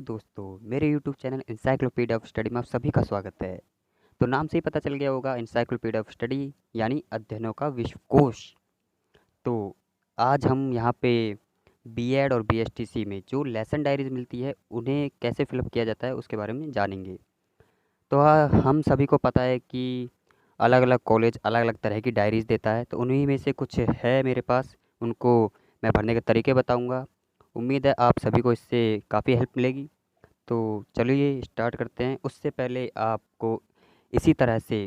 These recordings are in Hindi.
दोस्तों, मेरे YouTube channel encyclopedia of study में आप सभी का स्वागत है। तो नाम से ही पता चल गया होगा, इंसाइक्लोपीडिया ऑफ स्टडी यानी अध्ययनों का विश्वकोश। तो आज हम यहाँ पे बीएड और बीएसटीसी में जो लेसन डायरीज मिलती है उन्हें कैसे फिलअप किया जाता है उसके बारे में जानेंगे। तो हम सभी को पता है कि अलग अलग कॉलेज अलग अलग तरह की डायरीज देता है, तो उन्हीं में से कुछ है मेरे पास, उनको मैं भरने के तरीके बताऊँगा। उम्मीद है आप सभी को इससे काफ़ी हेल्प मिलेगी। तो चलिए स्टार्ट करते हैं। उससे पहले आपको इसी तरह से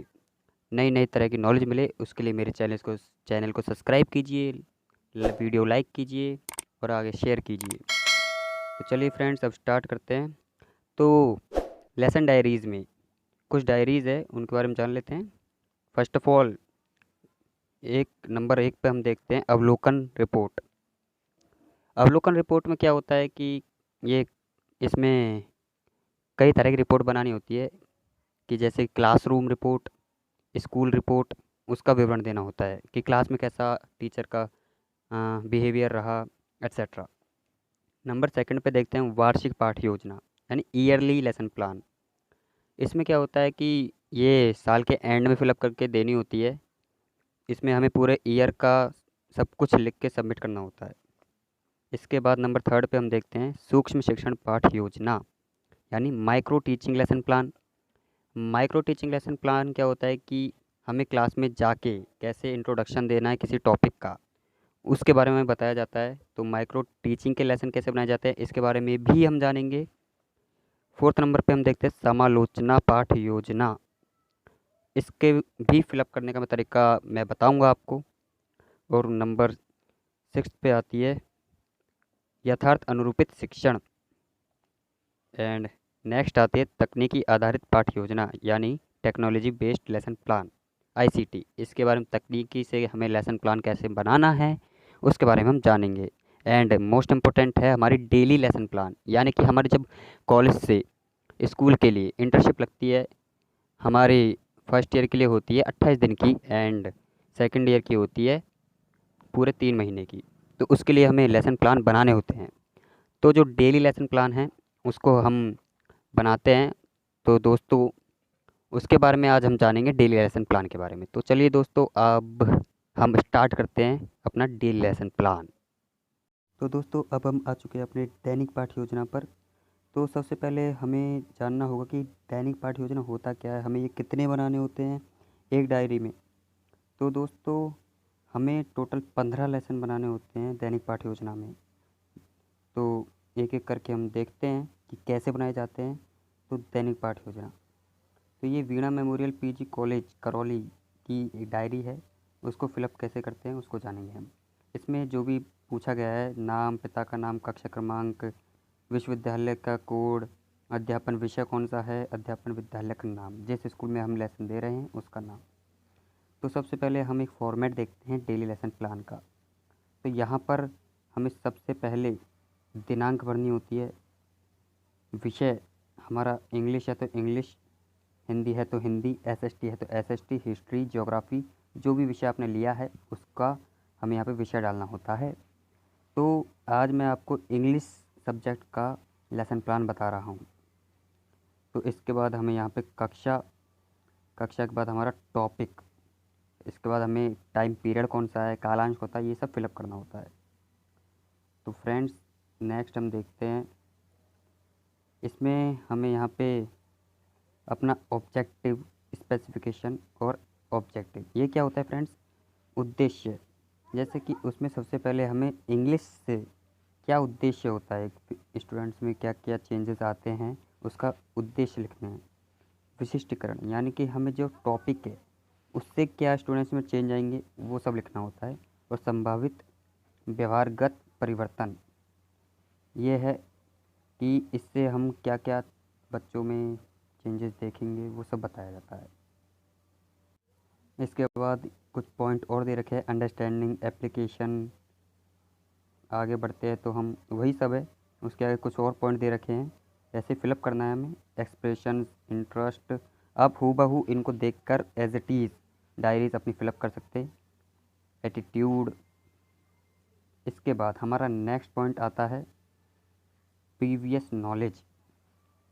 नई नई तरह की नॉलेज मिले उसके लिए मेरे चैनल को सब्सक्राइब कीजिए, वीडियो लाइक कीजिए और आगे शेयर कीजिए। तो चलिए फ्रेंड्स, अब स्टार्ट करते हैं। तो लेसन डायरीज़ में कुछ डायरीज़ है, उनके बारे में जान लेते हैं। फर्स्ट ऑफ ऑल, नंबर 1 पे हम देखते हैं अवलोकन रिपोर्ट। अवलोकन रिपोर्ट में क्या होता है कि ये इसमें कई तरह की रिपोर्ट बनानी होती है, कि जैसे क्लासरूम रिपोर्ट, स्कूल रिपोर्ट, उसका विवरण देना होता है कि क्लास में कैसा टीचर का बिहेवियर रहा, एट्सेट्रा। नंबर सेकंड पे देखते हैं वार्षिक पाठ योजना यानी ईयरली लेसन प्लान। इसमें क्या होता है कि ये साल के एंड में फिलअप करके देनी होती है। इसमें हमें पूरे ईयर का सब कुछ लिख के सबमिट करना होता है। इसके बाद नंबर थर्ड पे हम देखते हैं सूक्ष्म शिक्षण पाठ योजना यानी micro teaching lesson plan. Micro teaching lesson plan क्या होता है कि हमें क्लास में जाके कैसे इंट्रोडक्शन देना है किसी टॉपिक का, उसके बारे में बताया जाता है। तो माइक्रो टीचिंग के लेसन कैसे बनाए जाते हैं इसके बारे में भी हम जानेंगे। फोर्थ नंबर पे हम देखते हैं समालोचना पाठ योजना। इसके भी फिलअप करने का मैं तरीका मैं बताऊंगा आपको। और नंबर 6 पे आती है यथार्थ अनुरूपित शिक्षण। एंड नेक्स्ट आती है तकनीकी आधारित पाठ योजना यानी technology based lesson plan, ICT. इसके बारे में तकनीकी से हमें लेसन प्लान कैसे बनाना है उसके बारे में हम जानेंगे। एंड मोस्ट इम्पोर्टेंट है हमारी डेली लेसन प्लान, यानी कि हमारी जब कॉलेज से स्कूल के लिए इंटर्नशिप लगती है, हमारी फर्स्ट ईयर के लिए होती है 28 दिन की एंड सेकेंड ईयर की होती है पूरे 3 महीने की। तो उसके लिए हमें लेसन प्लान बनाने होते हैं। तो जो डेली लेसन प्लान है उसको हम बनाते हैं। तो दोस्तों, उसके बारे में आज हम जानेंगे, डेली लेसन प्लान के बारे में। तो चलिए दोस्तों, अब हम स्टार्ट करते हैं अपना डेली लेसन प्लान। तो दोस्तों, अब हम आ चुके हैं अपने दैनिक पाठ योजना पर। तो सबसे पहले हमें जानना होगा कि दैनिक पाठ योजना होता क्या है, हमें ये कितने बनाने होते हैं एक डायरी में। तो दोस्तों, हमें टोटल 15 लेसन बनाने होते हैं दैनिक पाठ योजना में। तो एक एक करके हम देखते हैं कि कैसे बनाए जाते हैं। तो दैनिक पाठ योजना, तो ये वीणा मेमोरियल पीजी कॉलेज करौली की एक डायरी है, उसको फिलअप कैसे करते हैं उसको जानेंगे हम। इसमें जो भी पूछा गया है, नाम, पिता का नाम, कक्षा क्रमांक, विश्वविद्यालय का कोड, अध्यापन विषय कौन सा है, अध्यापन विद्यालय का नाम, जिस स्कूल में हम लेसन दे रहे हैं उसका नाम। तो सबसे पहले हम एक फॉर्मेट देखते हैं डेली लेसन प्लान का। तो यहाँ पर हमें सबसे पहले दिनांक भरनी होती है, विषय हमारा इंग्लिश है तो इंग्लिश, हिंदी है तो हिंदी, एसएसटी है तो एसएसटी, हिस्ट्री, ज्योग्राफी, जो भी विषय आपने लिया है उसका हमें यहाँ पे विषय डालना होता है। तो आज मैं आपको इंग्लिश सब्जेक्ट का लेसन प्लान बता रहा हूँ। तो इसके बाद हमें यहाँ पे कक्षा, कक्षा के बाद हमारा टॉपिक, इसके बाद हमें टाइम पीरियड कौन सा है, कालांश होता है, ये सब फिलअप करना होता है। तो फ्रेंड्स, नेक्स्ट हम देखते हैं, इसमें हमें यहाँ पे अपना ऑब्जेक्टिव, स्पेसिफिकेशन और ऑब्जेक्टिव, ये क्या होता है फ्रेंड्स, उद्देश्य। जैसे कि उसमें सबसे पहले हमें इंग्लिश से क्या उद्देश्य होता है, स्टूडेंट्स में क्या क्या चेंजेस आते हैं उसका उद्देश्य लिखना है। विशिष्टीकरण, यानी कि हमें जो टॉपिक है उससे क्या स्टूडेंट्स में चेंज आएंगे वो सब लिखना होता है। और संभावित व्यवहारगत परिवर्तन, ये है कि इससे हम क्या क्या बच्चों में चेंजेस देखेंगे वो सब बताया जाता है। इसके बाद कुछ पॉइंट और दे रखे हैं, अंडरस्टैंडिंग, एप्लीकेशन। आगे बढ़ते हैं तो हम वही सब है, उसके आगे कुछ और पॉइंट दे रखे हैं, ऐसे फिलअप करना है हमें। एक्सप्रेशन, इंटरेस्ट, आप हूबहू इनको देखकर एज इट इज़ डायरीज अपनी फिलअप कर सकते हैं। एटीट्यूड। इसके बाद हमारा नेक्स्ट पॉइंट आता है प्रीवियस नॉलेज,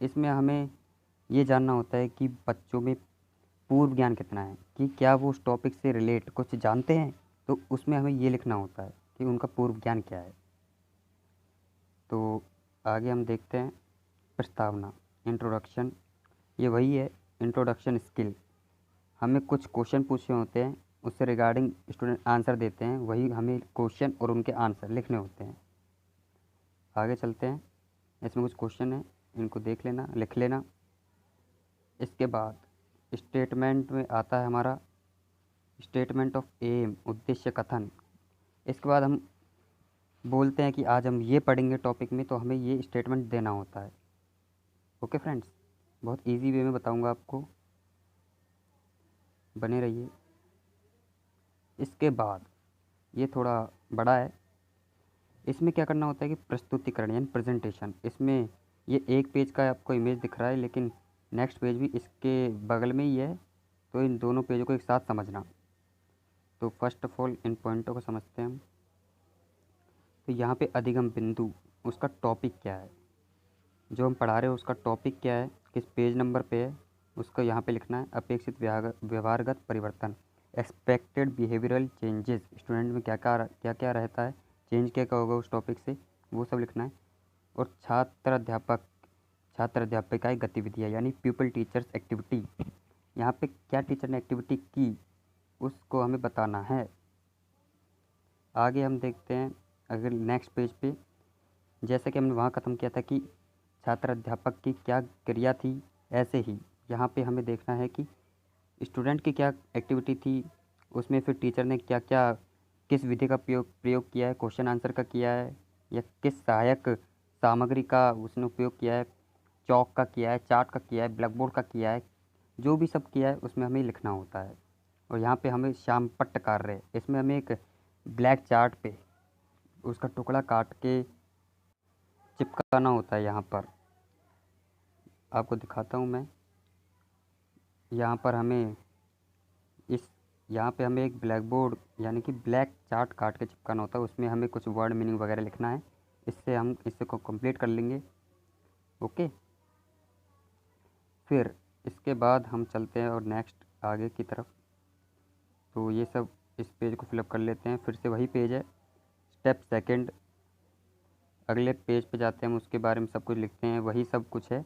इसमें हमें ये जानना होता है कि बच्चों में पूर्व ज्ञान कितना है, कि क्या वो उस टॉपिक से रिलेट कुछ जानते हैं। तो उसमें हमें ये लिखना होता है कि उनका पूर्व ज्ञान क्या है। तो आगे हम देखते हैं प्रस्तावना, इंट्रोडक्शन। ये वही है, इंट्रोडक्शन स्किल। हमें कुछ क्वेश्चन पूछे होते हैं, उससे रिगार्डिंग स्टूडेंट आंसर देते हैं, वही हमें क्वेश्चन और उनके आंसर लिखने होते हैं। आगे चलते हैं, इसमें कुछ क्वेश्चन है, इनको देख लेना, लिख लेना। इसके बाद स्टेटमेंट में आता है हमारा स्टेटमेंट ऑफ एम, उद्देश्य कथन। इसके बाद हम बोलते हैं कि आज हम ये पढ़ेंगे टॉपिक में, तो हमें ये स्टेटमेंट देना होता है। ओके फ्रेंड्स, बहुत इजी वे में बताऊंगा आपको, बने रहिए। इसके बाद ये थोड़ा बड़ा है, इसमें क्या करना होता है कि प्रस्तुतिकरण यानी प्रेजेंटेशन। इसमें ये एक पेज का आपको इमेज दिख रहा है, लेकिन नेक्स्ट पेज भी इसके बगल में ही है, तो इन दोनों पेजों को एक साथ समझना। तो फर्स्ट ऑफ ऑल इन पॉइंटों को समझते हैं हम। तो यहाँ पे अधिगम बिंदु, उसका टॉपिक क्या है, जो हम पढ़ा रहे हैं उसका टॉपिक क्या है, किस पेज नंबर पे है, उसको यहाँ पे लिखना है। अपेक्षित व्यवहारगत परिवर्तन, एक्सपेक्टेड बिहेवियरल चेंजेस, स्टूडेंट में क्या क्या रहता है, चेंज क्या क्या होगा उस टॉपिक से, वो सब लिखना है। और छात्र अध्यापकाई गतिविधियाँ यानी पीपल टीचर्स एक्टिविटी, यहाँ पे क्या टीचर ने एक्टिविटी की उसको हमें बताना है। आगे हम देखते हैं अगर नेक्स्ट पेज पे, जैसे कि हमने वहाँ ख़त्म किया था कि छात्र अध्यापक की क्या क्रिया थी, ऐसे ही यहाँ पे हमें देखना है कि स्टूडेंट की क्या एक्टिविटी थी, उसमें फिर टीचर ने क्या क्या किस विधि का प्रयोग किया है, क्वेश्चन आंसर का किया है, या किस सहायक सामग्री का उसने उपयोग किया है, चौक का किया है, चार्ट का किया है, ब्लैक बोर्ड का किया है, जो भी सब किया है उसमें हमें लिखना होता है। और यहाँ पे हमें श्यामपट्ट कार्य, इसमें हमें एक ब्लैक चार्ट पे उसका टुकड़ा काट के चिपकाना होता है। यहाँ पर आपको दिखाता हूँ मैं, यहाँ पर हमें यहाँ पे हमें एक ब्लैक बोर्ड यानी कि ब्लैक चार्ट काट के चिपकाना होता है, उसमें हमें कुछ वर्ड मीनिंग वगैरह लिखना है। इससे हम इससे को कंप्लीट कर लेंगे। ओके, फिर इसके बाद हम चलते हैं और नेक्स्ट आगे की तरफ। तो ये सब इस पेज को फिलअप कर लेते हैं, फिर से वही पेज है। स्टेप सेकंड, अगले पेज पे जाते हैं, हम उसके बारे में सब कुछ लिखते हैं, वही सब कुछ है,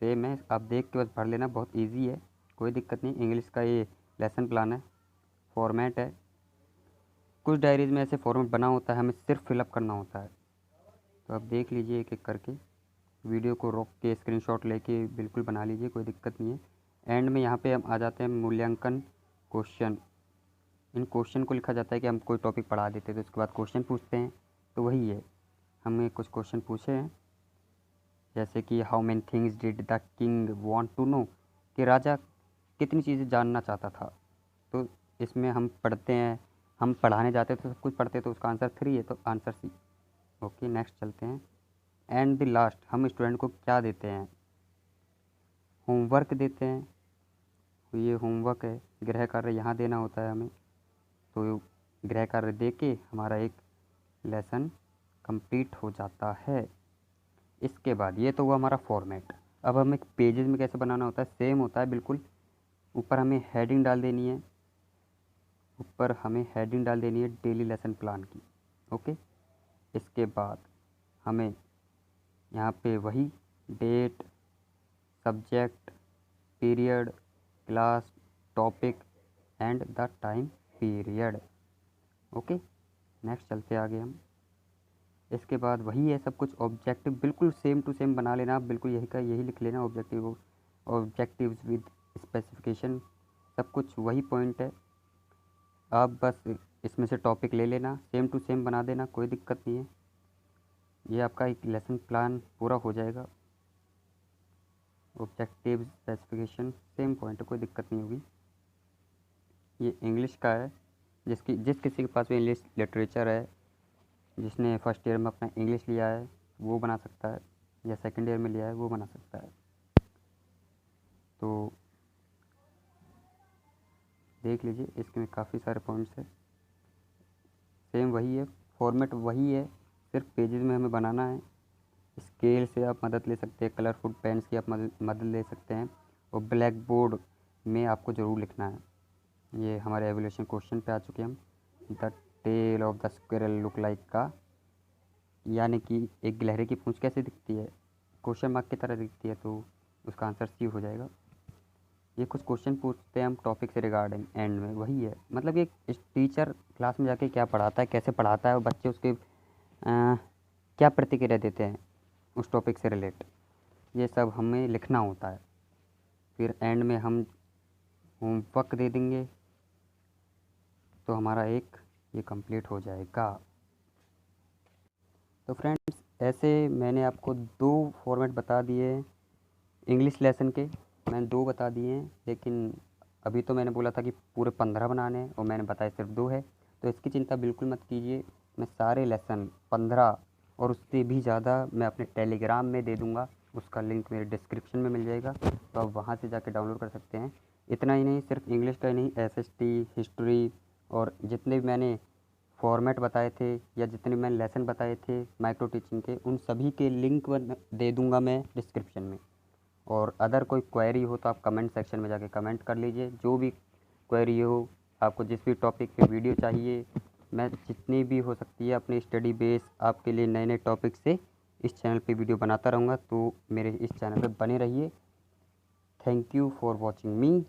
सेम है, आप देख के बस पढ़ लेना, बहुत इजी है, कोई दिक्कत नहीं। इंग्लिश का ये लेसन प्लान है, फॉर्मेट है। कुछ डायरीज़ में ऐसे फॉर्मेट बना होता है, हमें सिर्फ फिलअप करना होता है। तो आप देख लीजिए एक एक करके, वीडियो को रोक के स्क्रीनशॉट लेके बिल्कुल बना लीजिए, कोई दिक्कत नहीं है। एंड में यहाँ पे हम आ जाते हैं मूल्यांकन क्वेश्चन। इन क्वेश्चन को लिखा जाता है कि हम कोई टॉपिक पढ़ा देते हैं तो उसके बाद क्वेश्चन पूछते हैं, तो वही है। हमें कुछ क्वेश्चन पूछे हैं, जैसे कि how many things did the king want to know, कि राजा कितनी चीज़ें जानना चाहता था। तो इसमें हम पढ़ते हैं, हम पढ़ाने जाते हैं तो सब कुछ पढ़ते हैं, तो उसका आंसर 3 है, तो आंसर सी। ओके, नेक्स्ट चलते हैं। एंड द लास्ट, हम स्टूडेंट को क्या देते हैं, होमवर्क देते हैं। तो ये होमवर्क है, गृह कार्य यहाँ देना होता है हमें। तो गृह कार्य दे के हमारा एक लेसन कंप्लीट हो जाता है। इसके बाद ये तो हुआ हमारा फॉर्मेट। अब हमें पेजेस में कैसे बनाना होता है, सेम होता है बिल्कुल। ऊपर हमें हेडिंग डाल देनी है, ऊपर हमें हेडिंग डाल देनी है डेली लेसन प्लान की। ओके, इसके बाद हमें यहाँ पे वही date, subject, period, class, topic and the time period. Okay, next चलते आगे हम। इसके बाद वही है सब कुछ, ऑब्जेक्टिव बिल्कुल सेम टू सेम बना लेना आप, बिल्कुल यही का यही लिख लेना, ऑब्जेक्टिव्स विद स्पेसिफिकेशन, सब कुछ वही पॉइंट है। आप बस इसमें से टॉपिक ले लेना, सेम टू सेम बना देना, कोई दिक्कत नहीं है। ये आपका एक लेसन प्लान पूरा हो जाएगा। ऑब्जेक्टिव स्पेसिफिकेशन सेम पॉइंट है, कोई दिक्कत नहीं होगी। ये इंग्लिश का है, जिस किसी के पास भी इंग्लिश लिटरेचर है, जिसने फर्स्ट ईयर में अपना इंग्लिश लिया है वो बना सकता है, या सेकंड ईयर में लिया है वो बना सकता है। तो देख लीजिए, इसमें काफ़ी सारे पॉइंट्स है, सेम वही है, फॉर्मेट वही है, सिर्फ पेजेस में हमें बनाना है। स्केल से आप मदद ले सकते हैं, कलरफुल पेन्स की आप मदद ले सकते हैं, और ब्लैक बोर्ड में आपको ज़रूर लिखना है। ये हमारे एवोल्यूशन क्वेश्चन पे आ चुके हैं हम। The tale of the squirrel look like का, यानी कि एक गिलहरी की पूंछ कैसे दिखती है, क्वेश्चन मार्क की तरह दिखती है, तो उसका आंसर सी हो जाएगा। ये कुछ क्वेश्चन पूछते हैं हम टॉपिक से रिगार्डिंग, एंड में वही है, मतलब ये टीचर क्लास में जाके क्या पढ़ाता है, कैसे पढ़ाता है, और बच्चे उसके क्या प्रतिक्रिया देते हैं उस टॉपिक से रिलेट, ये सब हमें लिखना होता है। फिर एंड में हम होमवर्क दे देंगे, तो हमारा एक ये कंप्लीट हो जाएगा। तो फ्रेंड्स, ऐसे मैंने आपको 2 फॉर्मेट बता दिए हैं इंग्लिश लेसन के, मैंने 2 बता दिए हैं, लेकिन अभी तो मैंने बोला था कि पूरे 15 बनाने हैं और मैंने बताया सिर्फ 2 है। तो इसकी चिंता बिल्कुल मत कीजिए, मैं सारे लेसन 15 और उससे भी ज़्यादा मैं अपने टेलीग्राम में दे दूँगा, उसका लिंक मेरे डिस्क्रिप्शन में मिल जाएगा, तो आप वहाँ से जाके डाउनलोड कर सकते हैं। इतना ही नहीं, सिर्फ इंग्लिश का ही नहीं, एसएसटी, हिस्ट्री और जितने भी मैंने फॉर्मेट बताए थे या जितने मैंने लेसन बताए थे माइक्रो टीचिंग के, उन सभी के लिंक दे दूँगा मैं डिस्क्रिप्शन में। और अदर कोई क्वेरी हो तो आप कमेंट सेक्शन में जाके कमेंट कर लीजिए, जो भी क्वेरी हो, आपको जिस भी टॉपिक पे वीडियो चाहिए, मैं जितनी भी हो सकती है अपनी स्टडी बेस आपके लिए नए नए टॉपिक से इस चैनल पे वीडियो बनाता रहूँगा, तो मेरे इस चैनल पे बने रहिए। Thank you for watching me.